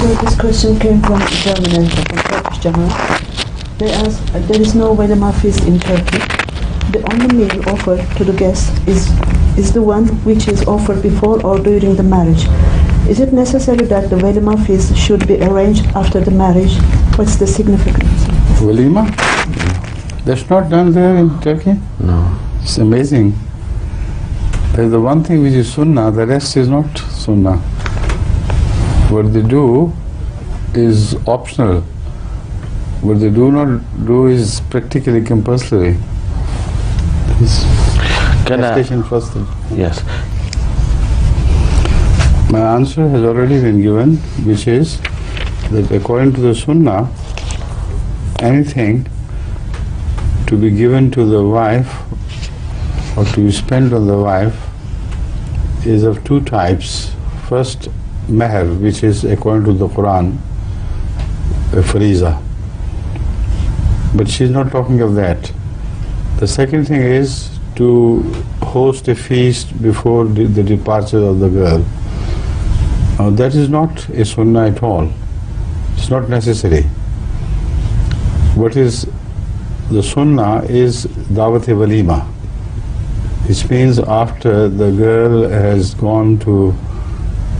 Well, this question came from German, from Turkish Jahad. They ask, there is no Waleema feast in Turkey. The only meal offered to the guest is the one which is offered before or during the marriage. Is it necessary that the Waleema feast should be arranged after the marriage? What's the significance? Waleema? That's not done there in Turkey? No. It's amazing. There's the one thing which is sunnah, the rest is not sunnah. What they do is optional. What they do not do is practically compulsory. Can I? First. Yes. My answer has already been given, which is that according to the sunnah, anything to be given to the wife or to be spent on the wife is of two types. First, meher, which is according to the Quran, a fariza. But she's not talking of that. The second thing is to host a feast before the departure of the girl. Now that is not a sunnah at all. It's not necessary. What is the sunnah is dawat-e waleema, which means after the girl has gone to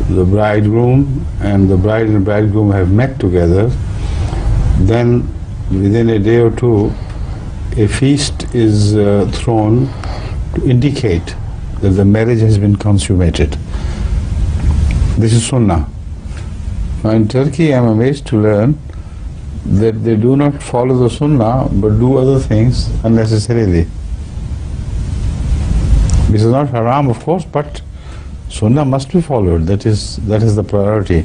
the bridegroom and the bride and bridegroom have met together, then within a day or two a feast is thrown to indicate that the marriage has been consummated. This is sunnah. Now in Turkey I am amazed to learn that they do not follow the sunnah but do other things unnecessarily. This is not haram, of course, but sunnah must be followed. That is the priority.